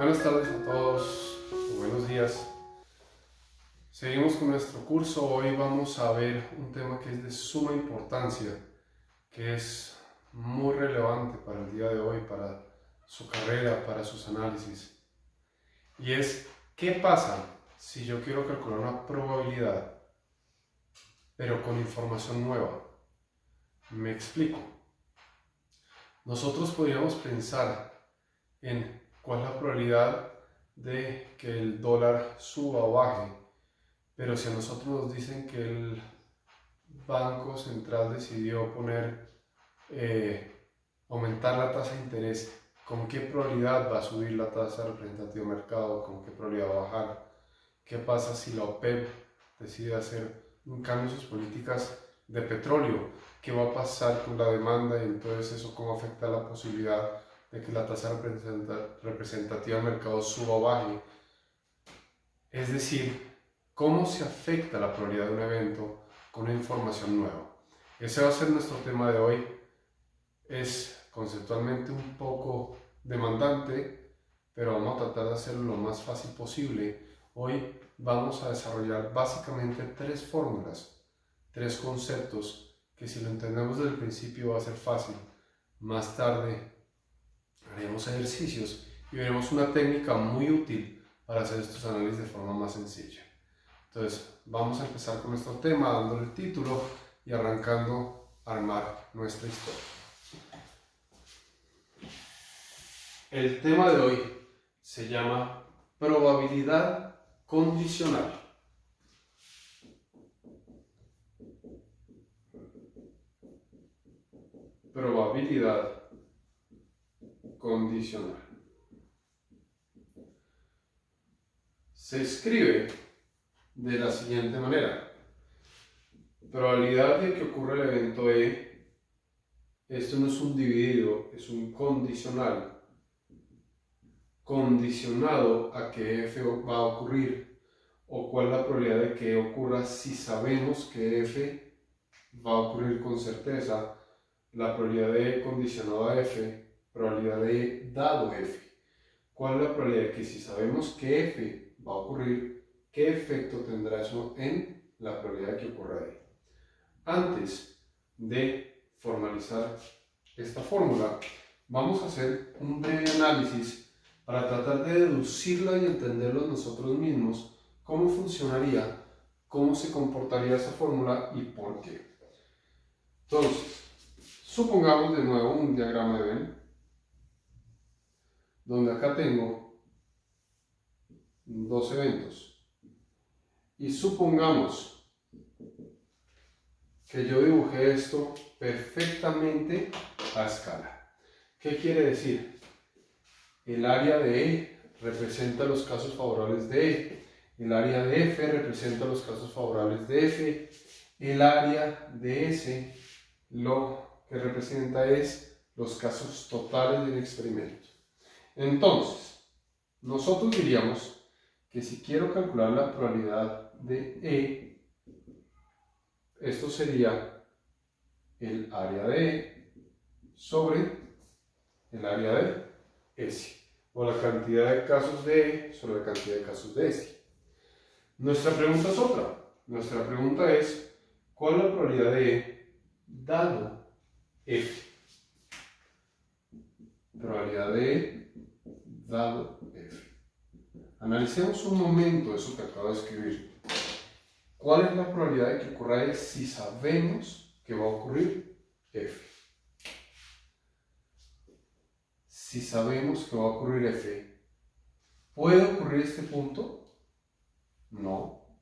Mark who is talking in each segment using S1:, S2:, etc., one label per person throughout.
S1: Buenas tardes a todos, o buenos días. Seguimos con nuestro curso. Hoy vamos a ver un tema que es de suma importancia, que es muy relevante para el día de hoy, para su carrera, para sus análisis. Y es, ¿qué pasa si yo quiero calcular una probabilidad, pero con información nueva? Me explico. Nosotros podríamos pensar en cuál es la probabilidad de que el dólar suba o baje, pero si a nosotros nos dicen que el Banco Central decidió aumentar la tasa de interés, ¿con qué probabilidad va a subir la tasa representativa de mercado? ¿Con qué probabilidad va a bajar? ¿Qué pasa si la OPEP decide hacer un cambio en sus políticas de petróleo? ¿Qué va a pasar con la demanda y entonces eso cómo afecta la posibilidad de que la tasa representativa del mercado suba o baje? Es decir, ¿cómo se afecta la probabilidad de un evento con una información nueva? Ese va a ser nuestro tema de hoy. Es conceptualmente un poco demandante, pero vamos a tratar de hacerlo lo más fácil posible. Hoy vamos a desarrollar básicamente tres fórmulas, tres conceptos que si lo entendemos desde el principio va a ser fácil. Más tarde haremos ejercicios y veremos una técnica muy útil para hacer estos análisis de forma más sencilla. Entonces, vamos a empezar con nuestro tema, dándole el título y arrancando a armar nuestra historia. El tema de hoy se llama probabilidad condicional. Probabilidad condicional. Se escribe de la siguiente manera: probabilidad de que ocurra el evento E. Esto no es un dividido, es un condicional, condicionado a que F va a ocurrir, o cuál es la probabilidad de que ocurra si sabemos que F va a ocurrir con certeza. La probabilidad de condicionado a F, probabilidad de dado F. ¿Cuál es la probabilidad de que si sabemos que F va a ocurrir, qué efecto tendrá eso en la probabilidad de que ocurra E? Antes de formalizar esta fórmula, vamos a hacer un breve análisis para tratar de deducirla y entenderlo nosotros mismos, cómo funcionaría, cómo se comportaría esa fórmula y por qué. Entonces, supongamos de nuevo un diagrama de Venn, donde acá tengo dos eventos. Y supongamos que yo dibujé esto perfectamente a escala. ¿Qué quiere decir? El área de E representa los casos favorables de E, el área de F representa los casos favorables de F, el área de S lo que representa es los casos totales del experimento. Entonces, nosotros diríamos que si quiero calcular la probabilidad de E, esto sería el área de E sobre el área de S, o la cantidad de casos de E sobre la cantidad de casos de S. Nuestra pregunta es otra. Nuestra pregunta es, ¿cuál es la probabilidad de E dado F? Probabilidad de E dado F. Analicemos un momento eso que acabo de escribir. ¿Cuál es la probabilidad de que ocurra E si sabemos que va a ocurrir F? Si sabemos que va a ocurrir F, ¿puede ocurrir este punto? No,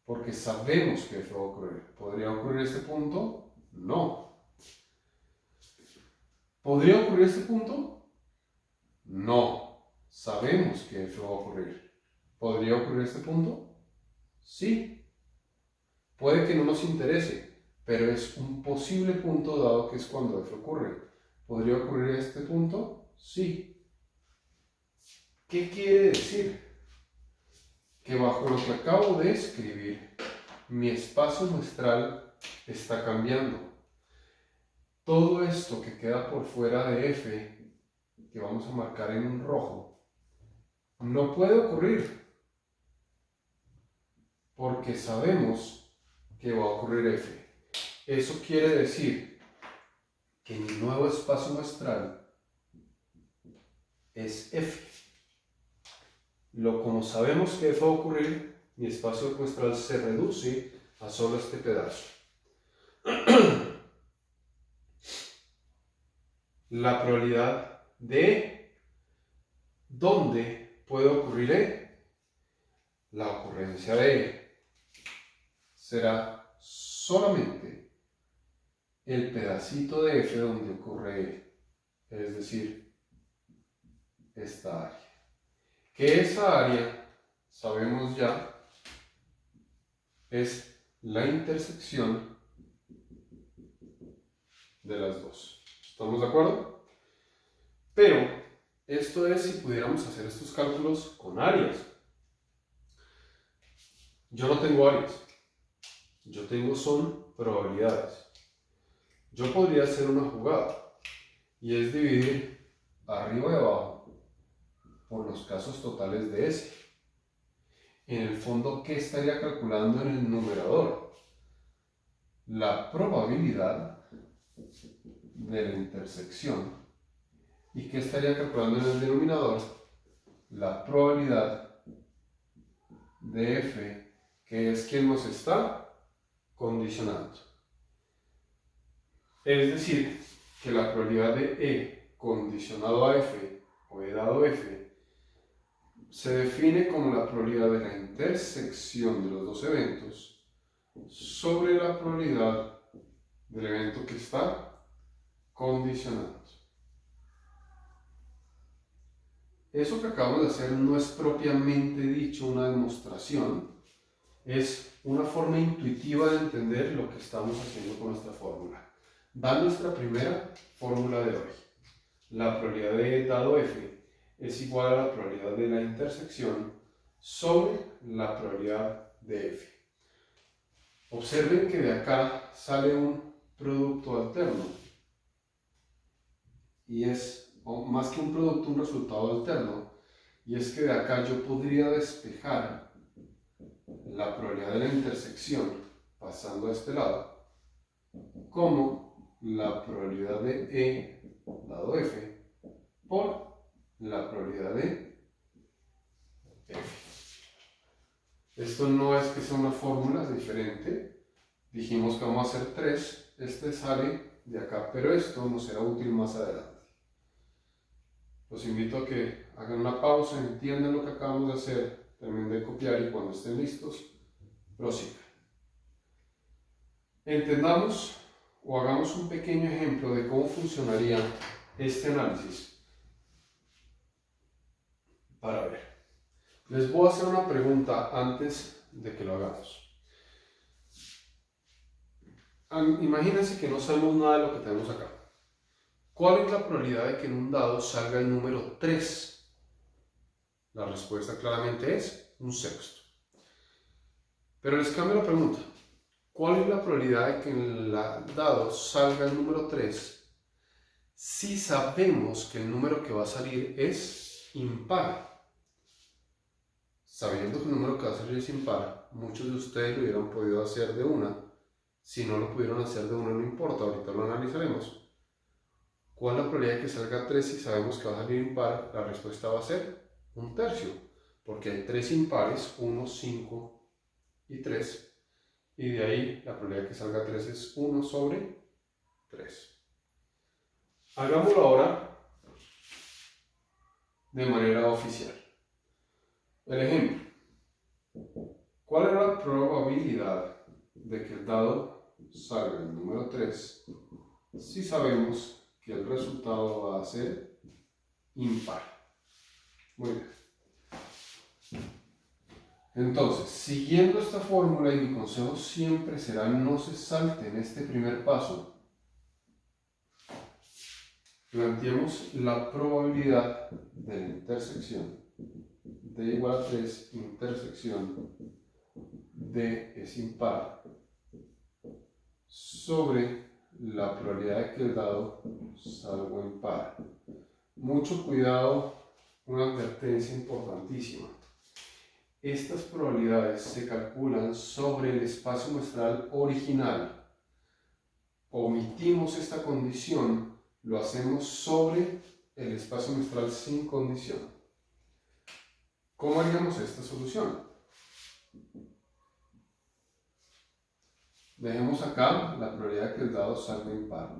S1: porque sabemos que F va a ocurrir. ¿Podría ocurrir este punto? No. ¿Podría ocurrir este punto? No, sabemos que F va a ocurrir. ¿Podría ocurrir este punto? Sí. Puede que no nos interese, pero es un posible punto dado que es cuando F ocurre. ¿Podría ocurrir este punto? Sí. ¿Qué quiere decir? Que bajo lo que acabo de escribir, mi espacio muestral está cambiando. Todo esto que queda por fuera de F, que vamos a marcar en un rojo, No puede ocurrir porque sabemos que va a ocurrir F. Eso quiere decir que mi nuevo espacio muestral es F. Como sabemos que F va a ocurrir, mi espacio muestral se reduce a solo este pedazo. La probabilidad de dónde puede ocurrir E, la ocurrencia de E, será solamente el pedacito de F donde ocurre E, es decir, esta área. Que esa área, sabemos ya, es la intersección de las dos. ¿Estamos de acuerdo? Pero esto es si pudiéramos hacer estos cálculos con áreas. Yo no tengo áreas. Yo tengo son probabilidades. Yo podría hacer una jugada y es dividir arriba y abajo por los casos totales de S. En el fondo, ¿qué estaría calculando en el numerador? La probabilidad de la intersección. ¿Y qué estaría calculando en el denominador? La probabilidad de F, que es quien nos está condicionando. Es decir, que la probabilidad de E condicionado a F o E dado F se define como la probabilidad de la intersección de los dos eventos sobre la probabilidad del evento que está condicionando. Eso que acabamos de hacer no es propiamente dicho una demostración, es una forma intuitiva de entender lo que estamos haciendo con nuestra fórmula. Va nuestra primera fórmula de hoy. La probabilidad de E dado F es igual a la probabilidad de la intersección sobre la probabilidad de F. Observen que de acá sale un producto alterno. Y es, más que un producto, un resultado alterno. Y es que de acá yo podría despejar la probabilidad de la intersección pasando a este lado como la probabilidad de E dado F por la probabilidad de F. Esto no es que sea una fórmula, es diferente. Dijimos que vamos a hacer 3. Este sale de acá, pero esto nos será útil más adelante. Los invito a que hagan una pausa, entiendan lo que acabamos de hacer, terminen de copiar y cuando estén listos, prosigan. Entendamos o hagamos un pequeño ejemplo de cómo funcionaría este análisis. Para ver, les voy a hacer una pregunta antes de que lo hagamos. Imagínense que no sabemos nada de lo que tenemos acá. ¿Cuál es la probabilidad de que en un dado salga el número 3? La respuesta claramente es un sexto. Pero les cambio la pregunta. ¿Cuál es la probabilidad de que en el dado salga el número 3 si sabemos que el número que va a salir es impar? Sabiendo que el número que va a salir es impar, muchos de ustedes lo hubieran podido hacer de una. Si no lo pudieron hacer de una, no importa, ahorita lo analizaremos. ¿Cuál es la probabilidad de que salga 3 si sabemos que va a salir impar? La respuesta va a ser un tercio, porque hay 3 impares, 1, 5 y 3. Y de ahí la probabilidad de que salga 3 es 1 sobre 3. Hagámoslo ahora de manera oficial. El ejemplo. ¿Cuál es la probabilidad de que el dado salga el número 3 si sabemos que el resultado va a ser impar? Muy bien. Entonces, siguiendo esta fórmula, y mi consejo siempre será no se salten este primer paso, planteemos la probabilidad de la intersección d igual a 3 intersección d es impar sobre la probabilidad de que el dado salga impar. Mucho cuidado una advertencia importantísima. Estas probabilidades se calculan sobre el espacio muestral original. Omitimos esta condición, lo hacemos sobre el espacio muestral sin condición. ¿Cómo haríamos esta solución? Dejemos acá la probabilidad de que el dado salga impar.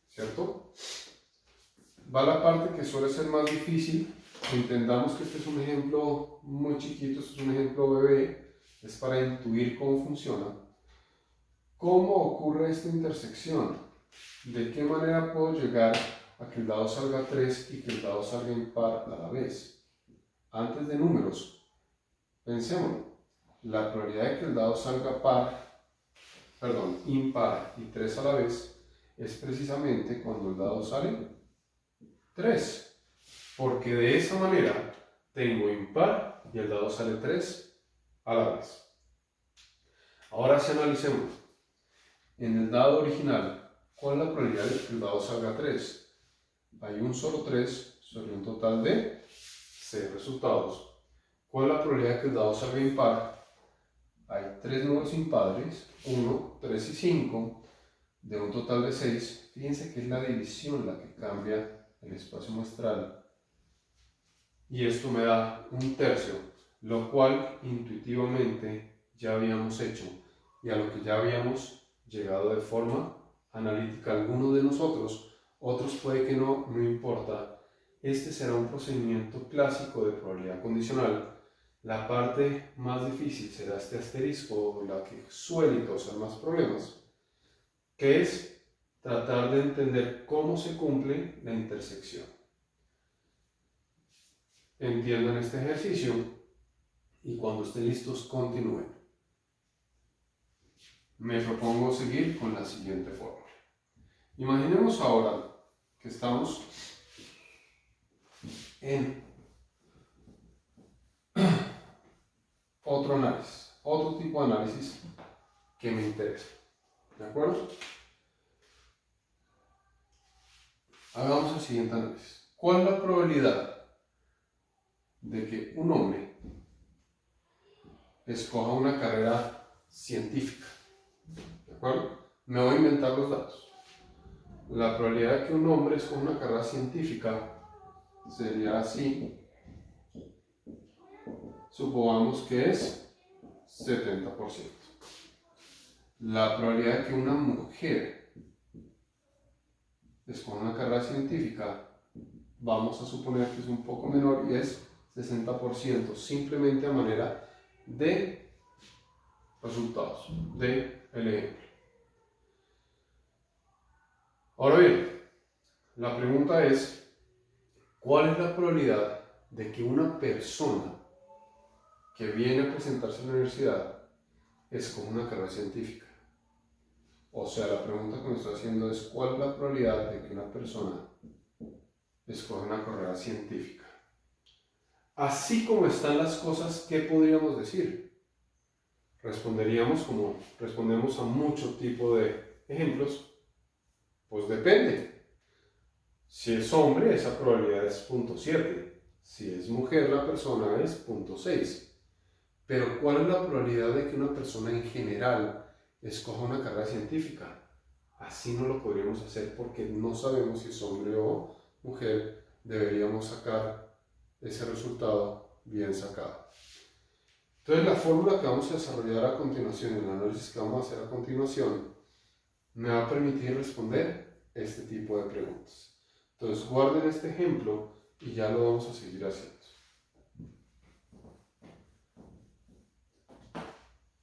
S1: ¿Cierto? Va la parte que suele ser más difícil. Entendamos que este es un ejemplo muy chiquito, este es un ejemplo bebé, es para intuir cómo funciona. ¿Cómo ocurre esta intersección? ¿De qué manera puedo llegar a que el dado salga 3 y que el dado salga impar a la vez? Antes de números, pensemos, la probabilidad de que el dado salga impar y 3 a la vez es precisamente cuando el dado sale 3. Porque de esa manera tengo impar y el dado sale 3 a la vez. Ahora sí analicemos. En el dado original, ¿cuál es la probabilidad de que el dado salga 3? Hay un solo 3 sobre un total de 6 resultados. ¿Cuál es la probabilidad de que el dado salga impar? Hay 3 números impares, 1, 3 y 5, de un total de 6. Fíjense que es la división la que cambia el espacio muestral. Y esto me da un tercio, lo cual intuitivamente ya habíamos hecho y a lo que ya habíamos llegado de forma analítica. Algunos de nosotros, otros puede que no, no importa. Este será un procedimiento clásico de probabilidad condicional. La parte más difícil será este asterisco, la que suele causar más problemas, que es tratar de entender cómo se cumple la intersección. Entiendan este ejercicio y cuando estén listos continúen. Me propongo seguir con la siguiente fórmula. Imaginemos ahora que estamos en otro análisis, otro tipo de análisis que me interesa. ¿De acuerdo? Hagamos el siguiente análisis. ¿Cuál es la probabilidad de que un hombre escoja una carrera científica? ¿De acuerdo? Me voy a inventar los datos. La probabilidad de que un hombre escoja una carrera científica sería así. Supongamos que es 70%. La probabilidad de que una mujer escoja una carrera científica, vamos a suponer que es un poco menor y es 60%, simplemente a manera de resultados, de el ejemplo. Ahora bien, la pregunta es, ¿cuál es la probabilidad de que una persona que viene a presentarse en la universidad escoja una carrera científica? O sea, la pregunta que me estoy haciendo es, ¿cuál es la probabilidad de que una persona escoja una carrera científica? Así como están las cosas, ¿qué podríamos decir? Responderíamos como respondemos a mucho tipo de ejemplos, pues depende. Si es hombre, esa probabilidad es 0.7. Si es mujer, la persona es 0.6. Pero ¿cuál es la probabilidad de que una persona en general escoja una carrera científica? Así no lo podríamos hacer porque no sabemos si es hombre o mujer. Deberíamos sacar ese resultado bien sacado. Entonces la fórmula que vamos a desarrollar a continuación, el análisis que vamos a hacer a continuación, me va a permitir responder este tipo de preguntas. Entonces guarden este ejemplo y ya lo vamos a seguir haciendo.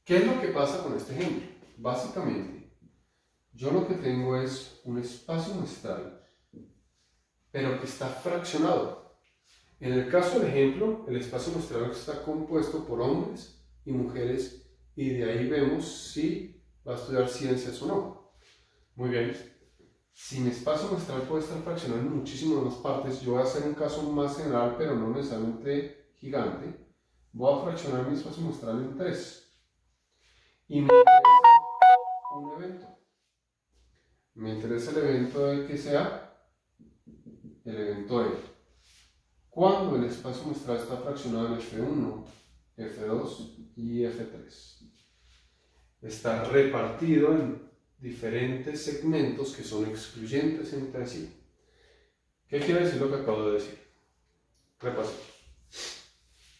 S1: ¿Qué es lo que pasa con este ejemplo? Básicamente, yo lo que tengo es un espacio muestral, pero que está fraccionado. En el caso del ejemplo, el espacio muestral está compuesto por hombres y mujeres, y de ahí vemos si va a estudiar ciencias o no. Muy bien. Si mi espacio muestral puede estar fraccionado en muchísimas más partes, yo voy a hacer un caso más general, pero no necesariamente gigante. Voy a fraccionar mi espacio muestral en 3. Y me interesa un evento. Me interesa el evento de que sea el evento E cuando el espacio muestral está fraccionado en F1, F2 y F3. Está repartido en diferentes segmentos que son excluyentes entre sí. ¿Qué quiere decir lo que acabo de decir? Repasemos.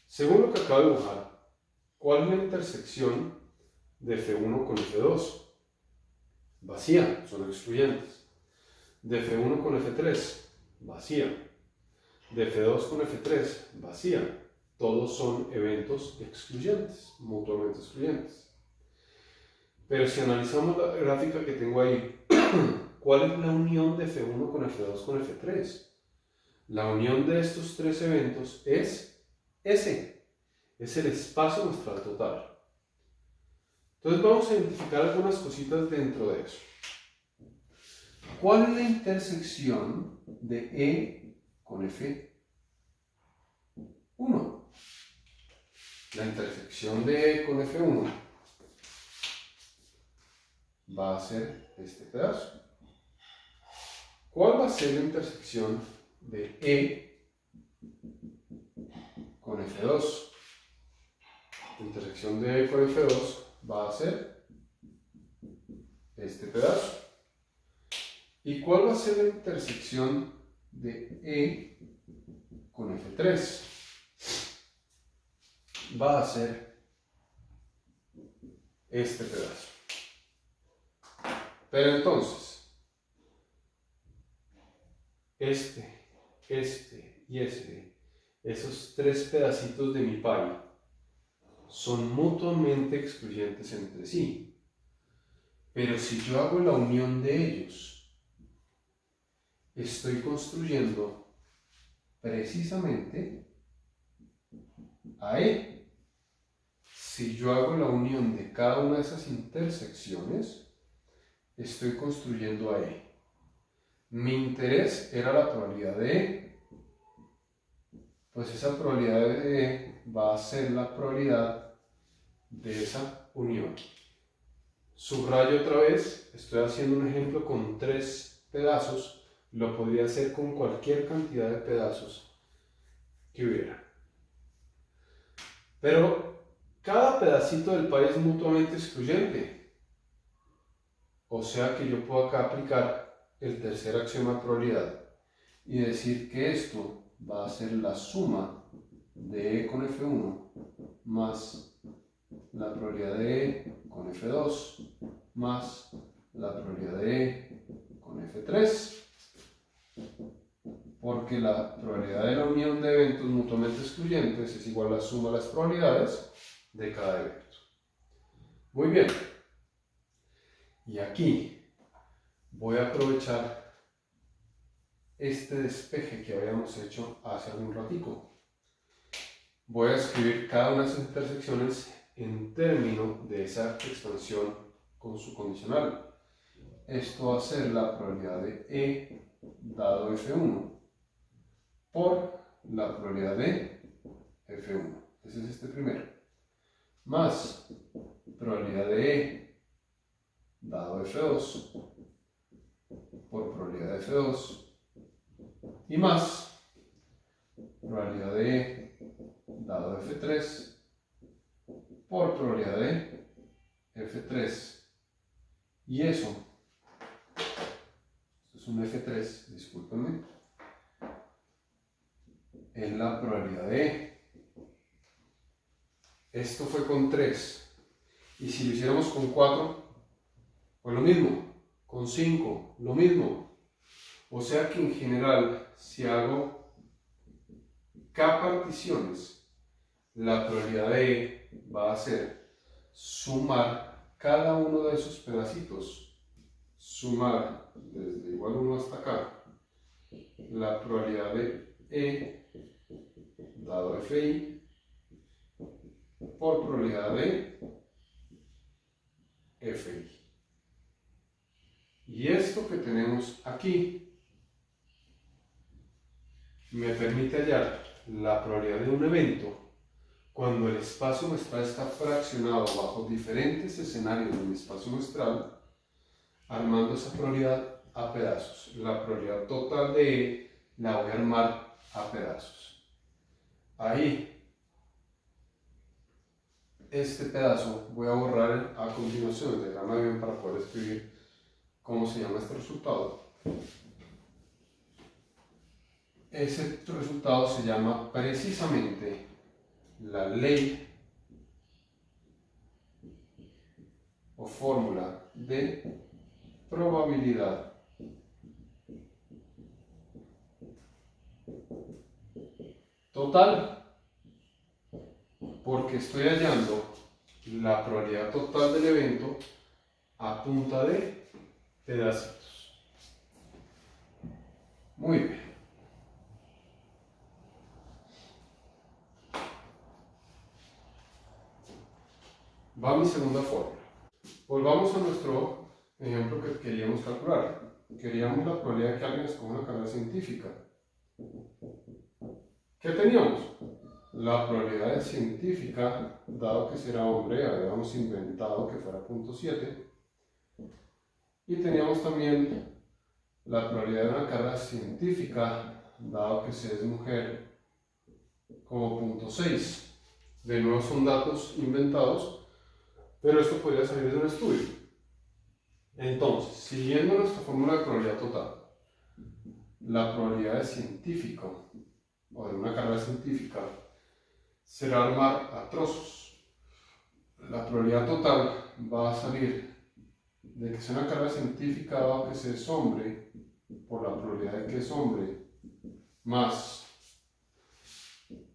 S1: Según lo que acabo de dibujar, ¿cuál es la intersección de F1 con F2? Vacía, son excluyentes. De F1 con F3, vacía. De F2 con F3, vacía. Todos son eventos excluyentes, mutuamente excluyentes. Pero si analizamos la gráfica que tengo ahí, ¿cuál es la unión de F1 con F2 con F3? La unión de estos tres eventos es S, es el espacio muestral total. Entonces vamos a identificar algunas cositas dentro de eso. ¿Cuál es la intersección de E con F1? La intersección de E con F1 va a ser este pedazo. ¿Cuál va a ser la intersección de E con F2? La intersección de E con F2 va a ser este pedazo. ¿Y cuál va a ser la intersección de E con F3? Va a ser este pedazo. Pero entonces, este y esos tres pedacitos de mi pie son mutuamente excluyentes entre sí. Pero si yo hago la unión de ellos, estoy construyendo precisamente a E. Si yo hago la unión de cada una de esas intersecciones, estoy construyendo a E. Mi interés era la probabilidad de E, pues esa probabilidad de E va a ser la probabilidad de esa unión. Subrayo otra vez, estoy haciendo un ejemplo con 3 pedazos, lo podría hacer con cualquier cantidad de pedazos que hubiera. Pero cada pedacito del pie es mutuamente excluyente. O sea que yo puedo acá aplicar el tercer axioma de probabilidad y decir que esto va a ser la suma de E con F1 más la probabilidad de E con F2 más la probabilidad de E con F3, porque la probabilidad de la unión de eventos mutuamente excluyentes es igual a la suma de las probabilidades de cada evento. Muy bien. Y aquí voy a aprovechar este despeje que habíamos hecho hace algún ratico. Voy a escribir cada una de esas intersecciones en términos de esa expansión con su condicional. Esto va a ser la probabilidad de E dado F1 por la probabilidad de F1. Ese es este primero. Más probabilidad de E dado F2 por probabilidad de F2 y más probabilidad de E dado F3 por probabilidad de F3. Y eso, esto es un F3, discúlpenme, es la probabilidad de E. Esto fue con 3. Y si lo hiciéramos con 4, pues lo mismo. Con 5, lo mismo. O sea que en general, si hago K particiones, la probabilidad de E va a ser sumar cada uno de esos pedacitos. Sumar desde igual 1 hasta acá la probabilidad de E dado Fi por probabilidad de Fi. Y esto que tenemos aquí me permite hallar la probabilidad de un evento cuando el espacio muestral está fraccionado bajo diferentes escenarios de mi espacio muestral, armando esa probabilidad a pedazos. La probabilidad total de E la voy a armar a pedazos. Ahí, este pedazo voy a borrar a continuación el diagrama bien para poder escribir cómo se llama este resultado. Ese resultado se llama precisamente la ley o fórmula de probabilidad total, porque estoy hallando la probabilidad total del evento a punta de pedacitos. Muy bien. Va mi segunda fórmula. Volvamos a nuestro ejemplo que queríamos calcular. Queríamos la probabilidad de que alguien escoja una carrera científica. ¿Qué teníamos? La probabilidad de científica, dado que será hombre, habíamos inventado que fuera 0.7. Y teníamos también la probabilidad de una carrera científica, dado que se es mujer, como 0.6. De nuevo son datos inventados, pero esto podría salir de un estudio. Entonces, siguiendo nuestra fórmula de probabilidad total, la probabilidad de científico o de una carrera científica será armar a trozos. La probabilidad total va a salir de que sea una carrera científica dado que se es hombre, por la probabilidad de que es hombre, más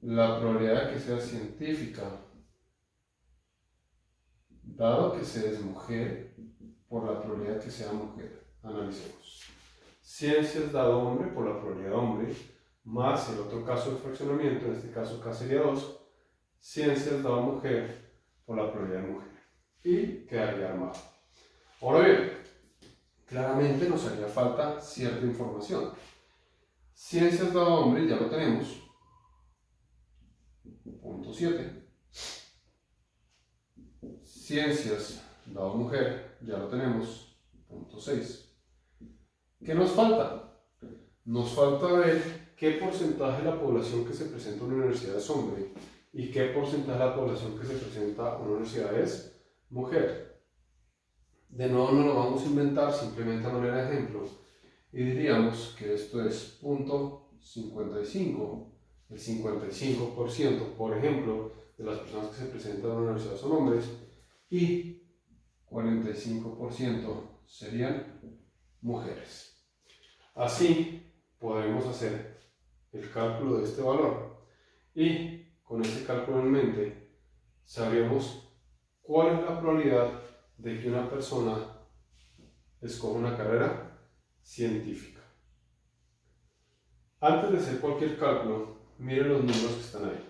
S1: la probabilidad de que sea científica dado que se es mujer, por la probabilidad de que sea mujer. Analicemos. Ciencias dado hombre por la probabilidad de hombre, más el otro caso de fraccionamiento, en este caso K sería 2, ciencias dado mujer por la probabilidad de mujer. Y quedaría armado. Ahora bien, claramente nos haría falta cierta información. Ciencias dado hombre ya lo tenemos, 0.7. Ciencias dado mujer ya lo tenemos, 0.6. ¿Qué nos falta? Nos falta ver qué porcentaje de la población que se presenta en una universidad es hombre y qué porcentaje de la población que se presenta en una universidad es mujer. De nuevo no lo vamos a inventar, simplemente a manera de ejemplo, y diríamos que esto es 0.55. El 55%, por ejemplo, de las personas que se presentan en una universidad son hombres y 45% serían mujeres. Así podremos hacer el cálculo de este valor y con ese cálculo en mente sabríamos cuál es la probabilidad de que una persona escoja una carrera científica. Antes de hacer cualquier cálculo, miren los números que están ahí.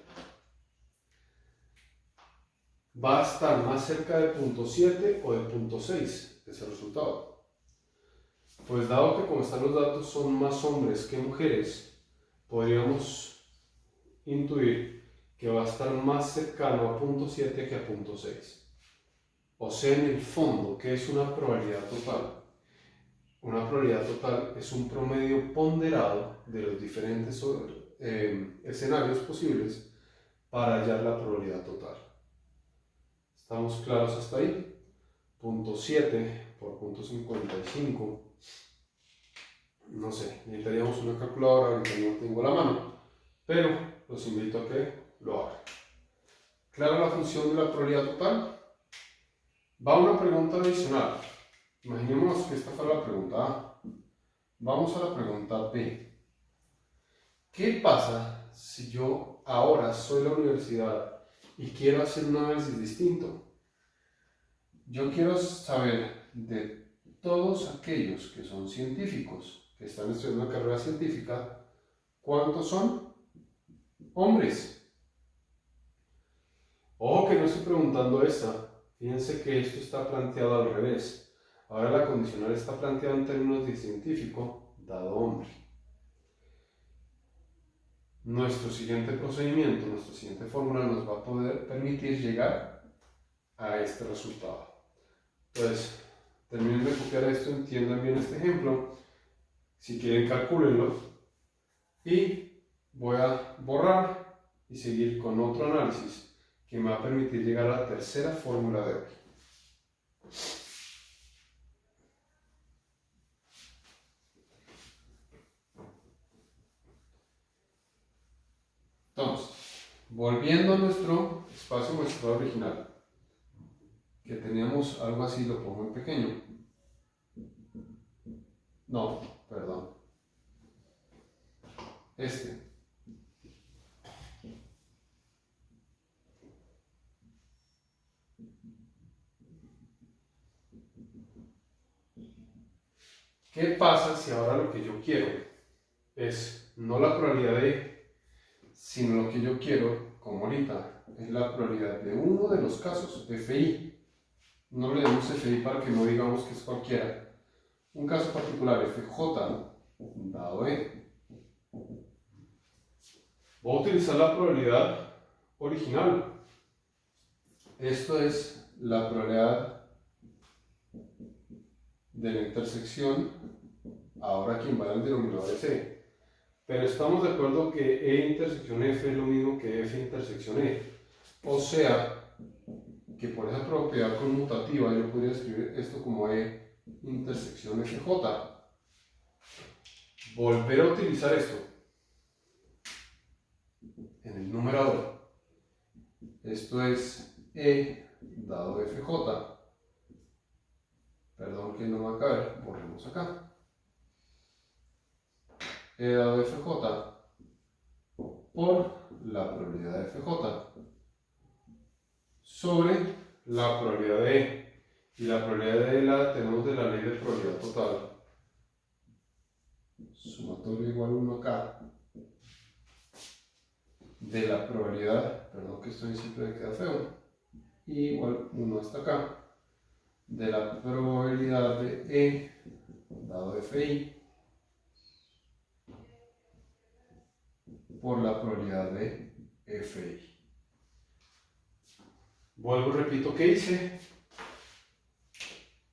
S1: Va a estar más cerca de 0.7 o de 0.6 ese resultado. Pues dado que como están los datos son más hombres que mujeres, podríamos intuir que va a estar más cercano a 0.7 que a 0.6. O sea, en el fondo, ¿qué es una probabilidad total? Una probabilidad total es un promedio ponderado de los diferentes escenarios posibles para hallar la probabilidad total. ¿Estamos claros hasta ahí? 0.7 por 0.55. No sé, necesitaríamos una calculadora, ahorita no tengo la mano, pero los invito a que lo hagan. ¿Clara la función de la probabilidad total? Va una pregunta adicional. Imaginemos que esta fuera la pregunta A. Vamos a la pregunta B. ¿Qué pasa si yo ahora soy la universidad y quiero hacer un análisis distinto? Yo quiero saber de todos aquellos que son científicos, que están estudiando una carrera científica, ¿cuántos son hombres? Ojo que no estoy preguntando esta. Fíjense que esto está planteado al revés. Ahora la condicional está planteada en términos de científico, dado hombre. Nuestro siguiente procedimiento, nuestra siguiente fórmula nos va a poder permitir llegar a este resultado. Entonces, terminen de copiar esto, entiendan bien este ejemplo. Si quieren, calcúlenlo. Y voy a borrar y seguir con otro análisis que me va a permitir llegar a la tercera fórmula de hoy. Entonces, volviendo a nuestro espacio muestral original, que teníamos algo así, lo pongo en pequeño. No, perdón. ¿Qué pasa si ahora lo que yo quiero es no la probabilidad de, sino lo que yo quiero, como ahorita, es la probabilidad de uno de los casos, FI. No le demos FI para que no digamos que es cualquiera. Un caso particular, FJ, dado E. Voy a utilizar la probabilidad original. Esto es la probabilidad de la intersección, ahora quien va al denominador es E. Pero estamos de acuerdo que E intersección F es lo mismo que F intersección E. O sea, que por esa propiedad conmutativa yo podría escribir esto como E intersección FJ. Volver a utilizar esto en el numerador. Esto es E dado FJ. Perdón que no va a caber, borremos acá. E dado FJ por la probabilidad de FJ sobre la probabilidad de E. Y la probabilidad de E la tenemos de la ley de probabilidad total. Sumatorio igual 1 acá. De la probabilidad, perdón que esto siempre me queda feo, igual 1 hasta acá. De la probabilidad de E dado FI por la probabilidad de FI. Vuelvo y repito qué hice.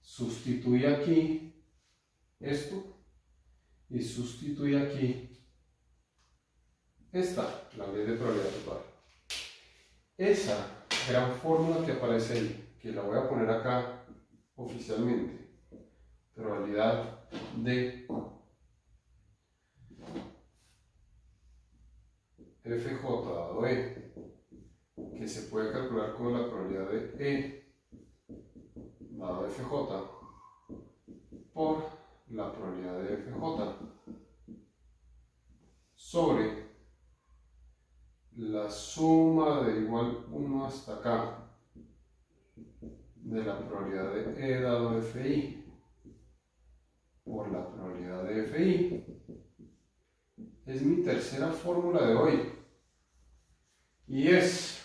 S1: Sustituí aquí esto y sustituí aquí esta, la ley de probabilidad total. Esa gran fórmula que aparece ahí, que la voy a poner acá oficialmente, probabilidad de FJ dado E, que se puede calcular como la probabilidad de E dado FJ por la probabilidad de FJ sobre la suma de igual 1 hasta acá de la probabilidad de E dado FI por la probabilidad de FI. Es mi tercera fórmula de hoy y es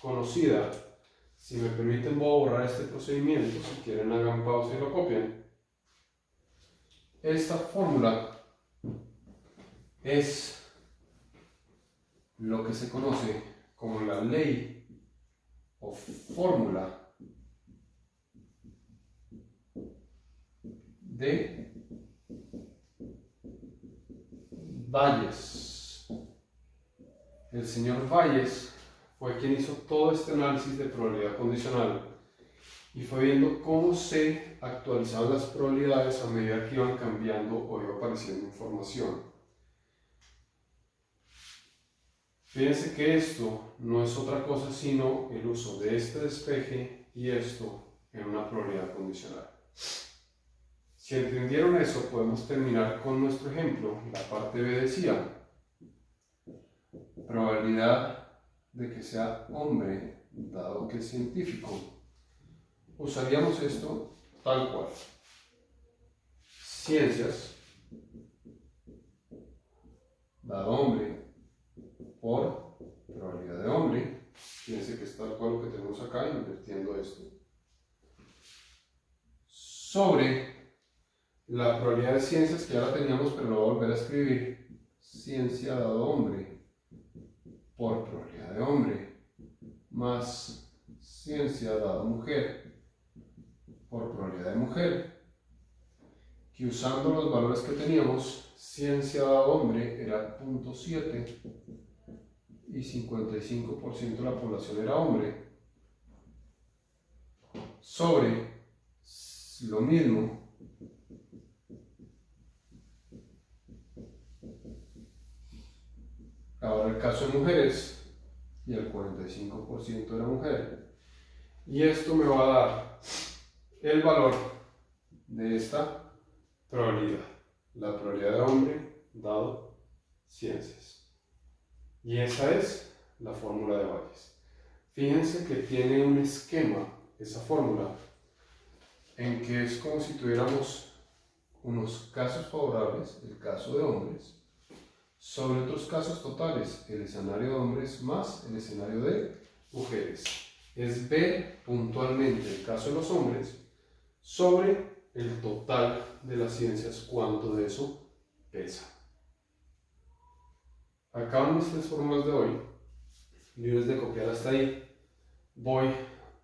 S1: conocida. Si me permiten, voy a borrar este procedimiento. Si quieren, hagan pausa y lo copian. Esta fórmula es lo que se conoce como la ley o fórmula de Bayes. El señor Bayes fue quien hizo todo este análisis de probabilidad condicional y fue viendo cómo se actualizaban las probabilidades a medida que iban cambiando o iba apareciendo información. Fíjense que esto no es otra cosa sino el uso de este despeje y esto en una probabilidad condicional. Si entendieron eso, podemos terminar con nuestro ejemplo. La parte B decía, probabilidad de que sea hombre, dado que es científico. Usaríamos esto tal cual. Ciencias, dado hombre, por probabilidad de hombre. Fíjense que es tal cual lo que tenemos acá, invirtiendo esto. Sobre la probabilidad de ciencias, que ya la teníamos, pero lo voy a volver a escribir. Ciencia dado hombre, por probabilidad de hombre, más ciencia dado mujer, por probabilidad de mujer, que usando los valores que teníamos, ciencia hombre era 0.7 y 55% de la población era hombre, sobre lo mismo ahora el caso de mujeres y el 45% era mujer, y esto me va a dar el valor de esta probabilidad, la probabilidad de hombre dado ciencias, y esa es la fórmula de Bayes. Fíjense que tiene un esquema esa fórmula en que es como si tuviéramos unos casos favorables, el caso de hombres, sobre otros casos totales, el escenario de hombres más el escenario de mujeres. Es ver puntualmente el caso de los hombres sobre el total de las ciencias, cuánto de eso pesa. Acaban mis tres fórmulas de hoy, libres de copiar hasta ahí. Voy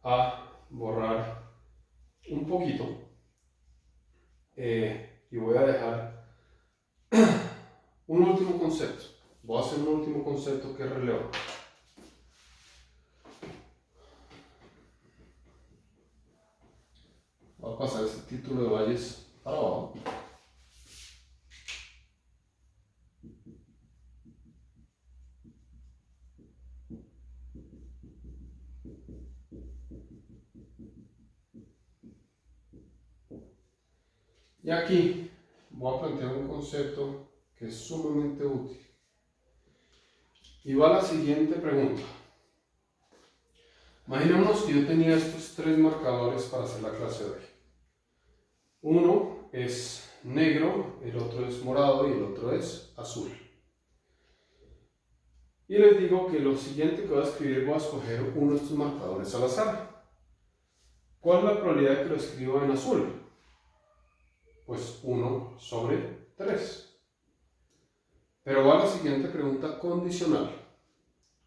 S1: a borrar un poquito y voy a dejar un último concepto. Voy a hacer un último concepto que es relevante. Voy a pasar este título de Bayes para abajo. Y aquí voy a plantear un concepto que es sumamente útil. Y va a la siguiente pregunta. Imaginémonos que yo tenía estos tres marcadores para hacer la clase de hoy. Uno es negro, el otro es morado y el otro es azul. Y les digo que lo siguiente que voy a escribir, voy a escoger uno de estos marcadores al azar. ¿Cuál es la probabilidad de que lo escriba en azul? Pues 1 sobre 3. Pero va a la siguiente pregunta condicional.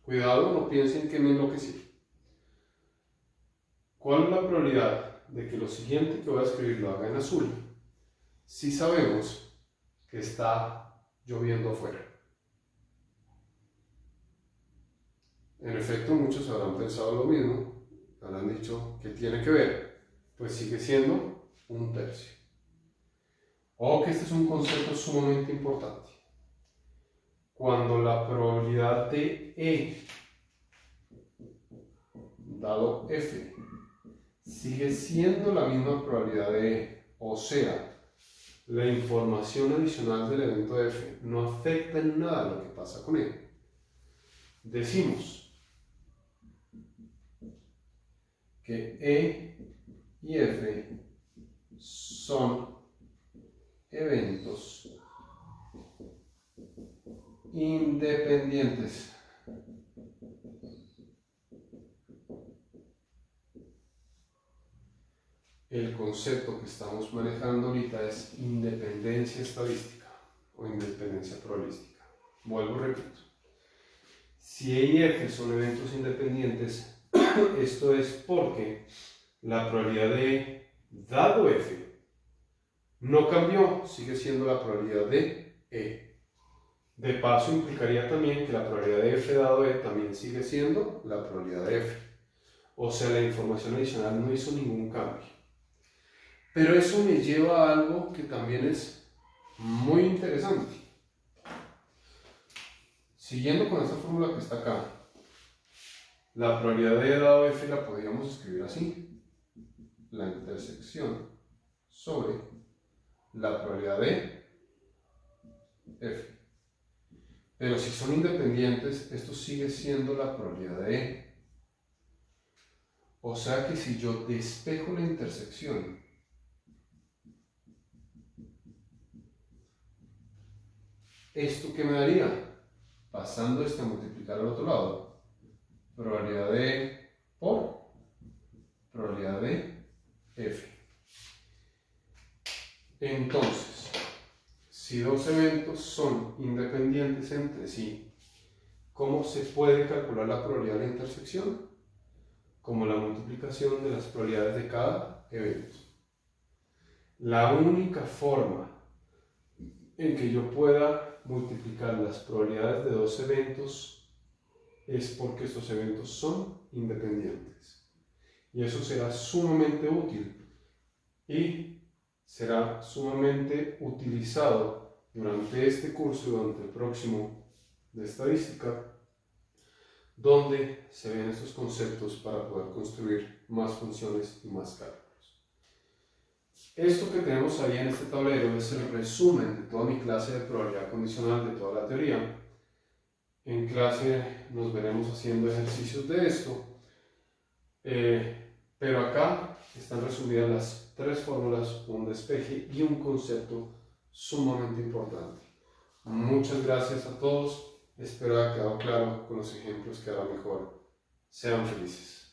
S1: Cuidado, no piensen que me enloquecí. ¿Cuál es la probabilidad de que lo siguiente que voy a escribir lo haga en azul si sabemos que está lloviendo afuera? En efecto, muchos habrán pensado lo mismo, habrán dicho que tiene que ver, pues sigue siendo 1/3. Ojo que este es un concepto sumamente importante. Cuando la probabilidad de E dado F sigue siendo la misma probabilidad de E, o sea, la información adicional del evento F no afecta en nada lo que pasa con E, decimos que E y F son eventos independientes. El concepto que estamos manejando ahorita es independencia estadística o independencia probabilística. Vuelvo y repito. Si E y F son eventos independientes, esto es porque la probabilidad de E dado F no cambió, sigue siendo la probabilidad de E. De paso, implicaría también que la probabilidad de F dado E también sigue siendo la probabilidad de F. O sea, la información adicional no hizo ningún cambio. Pero eso me lleva a algo que también es muy interesante. Siguiendo con esta fórmula que está acá, la probabilidad de E dado F la podríamos escribir así. La intersección sobre la probabilidad de F. Pero si son independientes, esto sigue siendo la probabilidad de E. O sea que si yo despejo la intersección, ¿esto qué me daría? Pasando esto a multiplicar al otro lado. Probabilidad de E por probabilidad de F. Entonces, si dos eventos son independientes entre sí, ¿cómo se puede calcular la probabilidad de la intersección? Como la multiplicación de las probabilidades de cada evento. La única forma en que yo pueda multiplicar las probabilidades de dos eventos es porque estos eventos son independientes. Y eso será sumamente útil y será sumamente utilizado durante este curso, durante el próximo de estadística, donde se ven estos conceptos para poder construir más funciones y más cálculos. Esto que tenemos ahí en este tablero es el resumen de toda mi clase de probabilidad condicional, de toda la teoría. En clase nos veremos haciendo ejercicios de esto, pero acá están resumidas las tres fórmulas, un despeje y un concepto sumamente importante. Muchas gracias a todos, espero haya quedado claro con los ejemplos que hará mejor. Sean felices.